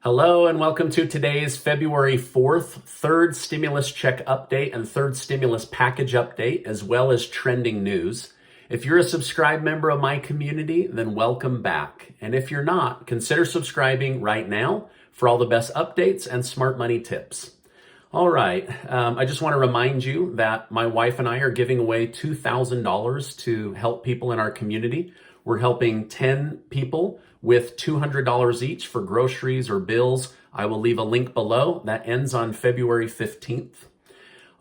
Hello and welcome to today's February 4th, third stimulus check update and third stimulus package update, as well as trending news. If you're a subscribed member of my community, then welcome back. And if you're not, consider subscribing right now for all the best updates and smart money tips. All right, I just want to remind you that my wife and I are giving away $2,000 to help people in our community. We're helping 10 people with $200 each for groceries or bills. I will leave a link below. That ends on February 15th.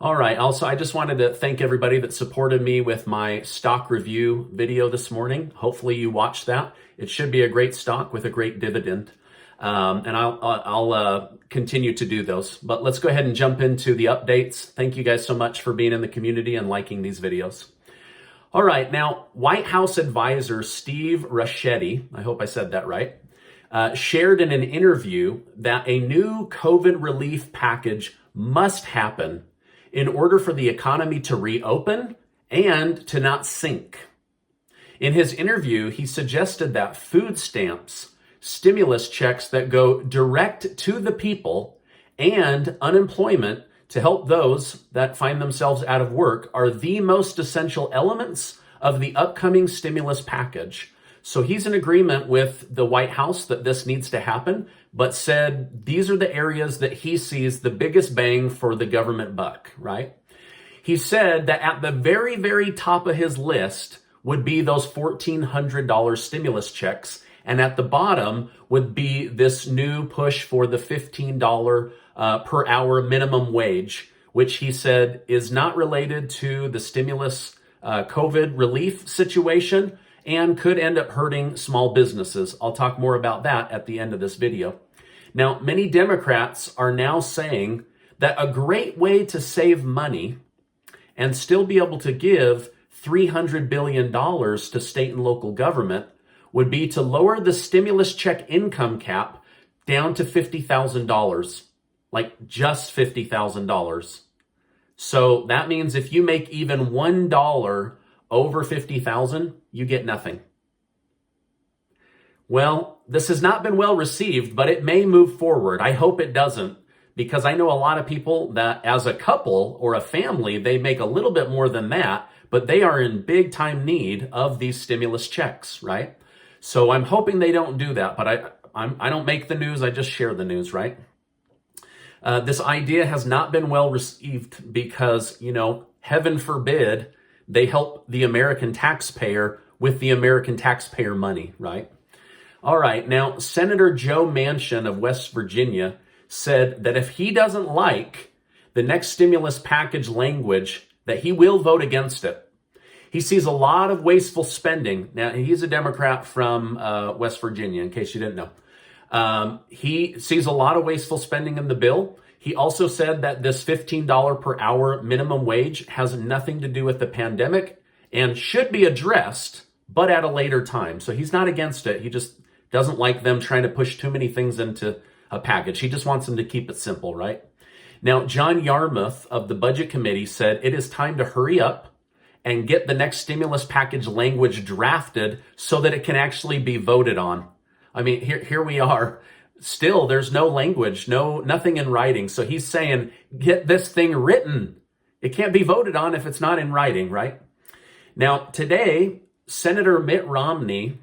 All right, also, I just wanted to thank everybody that supported me with my stock review video this morning. Hopefully you watched that. It should be a great stock with a great dividend. And I'll continue to do those. But let's go ahead and jump into the updates. Thank you guys so much for being in the community and liking these videos. All right, now, White House advisor Steve Ricchetti, I hope I said that right, shared in an interview that a new COVID relief package must happen in order for the economy to reopen and to not sink. In his interview, he suggested that food stamps, stimulus checks that go direct to the people, and unemployment to help those that find themselves out of work are the most essential elements of the upcoming stimulus package. So he's in agreement with the White House that this needs to happen, but said these are the areas that he sees the biggest bang for the government buck, right? He said that at the very, very top of his list would be those $1,400 stimulus checks, and at the bottom would be this new push for the $15 per hour minimum wage, which he said is not related to the stimulus COVID relief situation and could end up hurting small businesses. I'll talk more about that at the end of this video. Now, many Democrats are now saying that a great way to save money and still be able to give $300 billion to state and local government would be to lower the stimulus check income cap down to $50,000, like just $50,000. So that means if you make even $1 over $50,000, you get nothing. Well, this has not been well received, but it may move forward. I hope it doesn't, because I know a lot of people that as a couple or a family, they make a little bit more than that, but they are in big time need of these stimulus checks, right? So I'm hoping they don't do that, but I don't make the news, I just share the news, right? This idea has not been well received because, heaven forbid, they help the American taxpayer with the American taxpayer money, right? All right, now, Senator Joe Manchin of West Virginia said that if he doesn't like the next stimulus package language, that he will vote against it. He sees a lot of wasteful spending. Now, he's a Democrat from West Virginia, in case you didn't know. He sees a lot of wasteful spending in the bill. He also said that this $15 per hour minimum wage has nothing to do with the pandemic and should be addressed, but at a later time. So he's not against it. He just doesn't like them trying to push too many things into a package. He just wants them to keep it simple, right? Now, John Yarmuth of the Budget Committee said it is time to hurry up and get the next stimulus package language drafted so that it can actually be voted on. I mean, here we are. Still, there's no language, nothing in writing. So he's saying, get this thing written. It can't be voted on if it's not in writing, right? Now, today, Senator Mitt Romney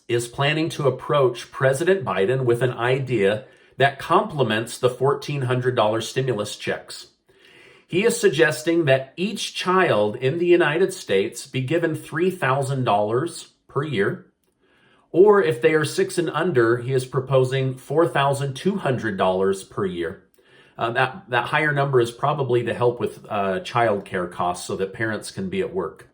is planning to approach President Biden with an idea that complements the $1,400 stimulus checks. He is suggesting that each child in the United States be given $3,000 per year, or if they are 6 and under, he is proposing $4,200 per year. That higher number is probably to help with childcare costs so that parents can be at work.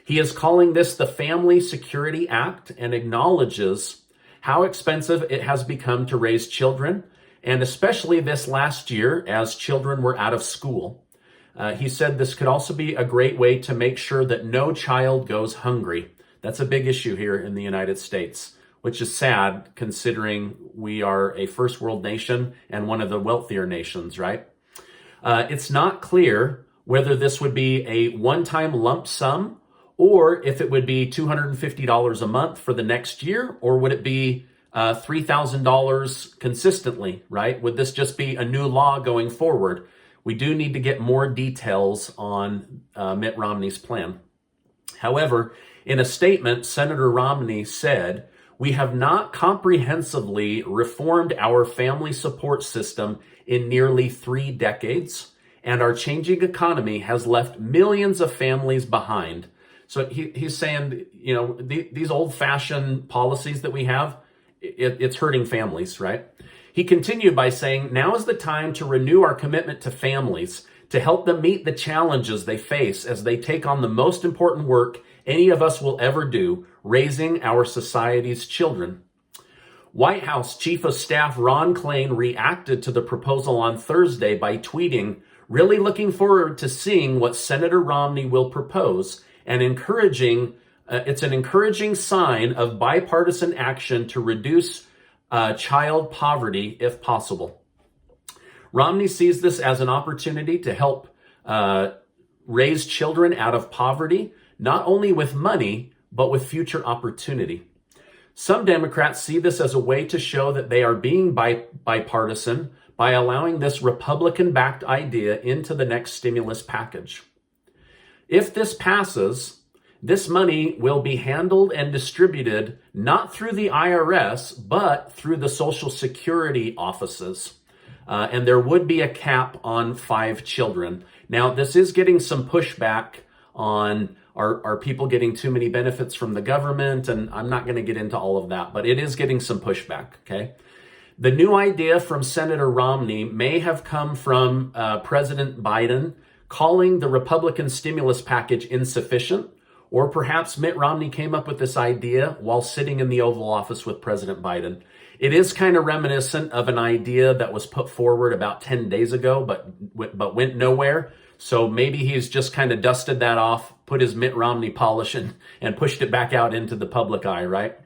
He is calling this the Family Security Act and acknowledges how expensive it has become to raise children, and especially this last year as children were out of school. He said this could also be a great way to make sure that no child goes hungry. That's a big issue here in the United States, which is sad considering we are a first world nation and one of the wealthier nations, right? It's not clear whether this would be a one-time lump sum or if it would be $250 a month for the next year, or would it be $3,000 consistently, right? Would this just be a new law going forward? We do need to get more details on Mitt Romney's plan. However, in a statement, Senator Romney said, "We have not comprehensively reformed our family support system in nearly 3 decades, and our changing economy has left millions of families behind." So he's saying, these old-fashioned policies that we have, it's hurting families, right? He continued by saying, "Now is the time to renew our commitment to families, to help them meet the challenges they face as they take on the most important work any of us will ever do, raising our society's children." White House Chief of Staff Ron Klain reacted to the proposal on Thursday by tweeting, "Really looking forward to seeing what Senator Romney will propose, and it's an encouraging sign of bipartisan action to reduce child poverty if possible." Romney sees this as an opportunity to help raise children out of poverty, not only with money, but with future opportunity. Some Democrats see this as a way to show that they are being bipartisan by allowing this Republican-backed idea into the next stimulus package. If this passes, this money will be handled and distributed not through the IRS, but through the Social Security offices. And there would be a cap on 5 children. Now, this is getting some pushback on are people getting too many benefits from the government? And I'm not going to get into all of that, but it is getting some pushback, okay? The new idea from Senator Romney may have come from President Biden calling the Republican stimulus package insufficient, or perhaps Mitt Romney came up with this idea while sitting in the Oval Office with President Biden. It is kind of reminiscent of an idea that was put forward about 10 days ago, but went nowhere. So maybe he's just kind of dusted that off, put his Mitt Romney polish and pushed it back out into the public eye, right?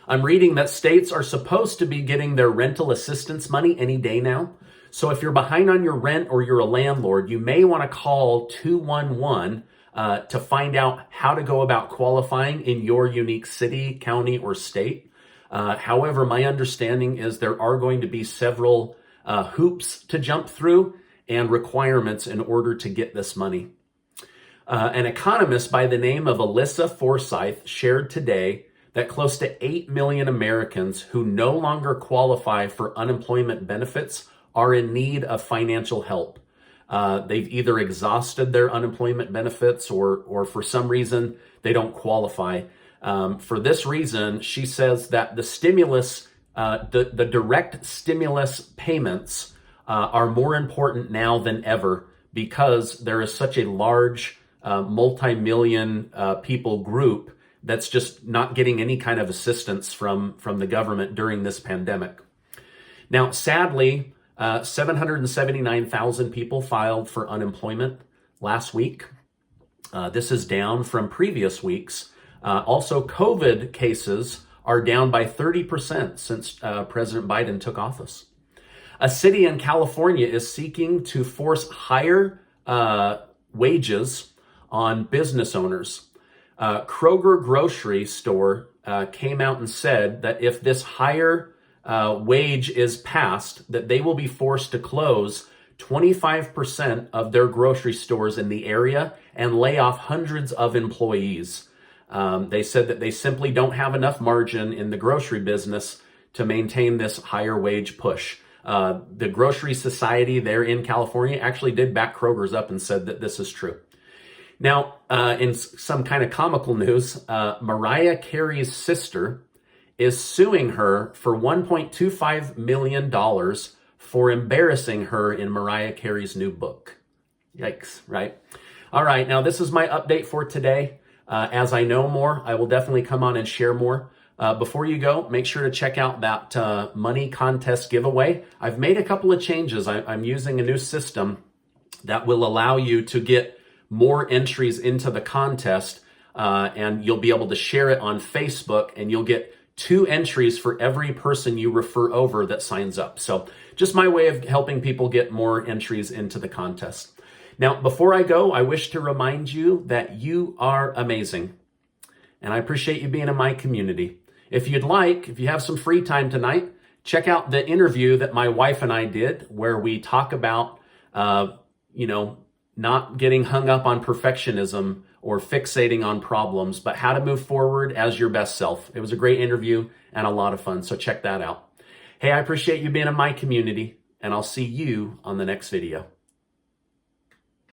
I'm reading that states are supposed to be getting their rental assistance money any day now. So if you're behind on your rent or you're a landlord, you may want to call 211 to find out how to go about qualifying in your unique city, county, or state. However, my understanding is there are going to be several hoops to jump through and requirements in order to get this money. An economist by the name of Alyssa Forsyth shared today that close to 8 million Americans who no longer qualify for unemployment benefits are in need of financial help. They've either exhausted their unemployment benefits or for some reason they don't qualify. For this reason, she says that the stimulus, the direct stimulus payments are more important now than ever because there is such a large multi-million people group that's just not getting any kind of assistance from the government during this pandemic. Now, sadly, 779,000 people filed for unemployment last week. This is down from previous weeks. Also, COVID cases are down by 30% since President Biden took office. A city in California is seeking to force higher wages on business owners. Kroger grocery store came out and said that if this higher wage is passed, that they will be forced to close 25% of their grocery stores in the area and lay off hundreds of employees. They said that they simply don't have enough margin in the grocery business to maintain this higher wage push. The Grocery Society there in California actually did back Kroger's up and said that this is true. Now, in some kind of comical news, Mariah Carey's sister is suing her for $1.25 million for embarrassing her in Mariah Carey's new book. Yikes, right? All right, now this is my update for today. As I know more, I will definitely come on and share more. Before you go, make sure to check out that money contest giveaway. I've made a couple of changes. I'm using a new system that will allow you to get more entries into the contest, and you'll be able to share it on Facebook, and you'll get 2 entries for every person you refer over that signs up. So just my way of helping people get more entries into the contest. Now, before I go, I wish to remind you that you are amazing, and I appreciate you being in my community. If you'd like, if you have some free time tonight, check out the interview that my wife and I did where we talk about, not getting hung up on perfectionism or fixating on problems, but how to move forward as your best self. It was a great interview and a lot of fun, so check that out. Hey, I appreciate you being in my community, and I'll see you on the next video.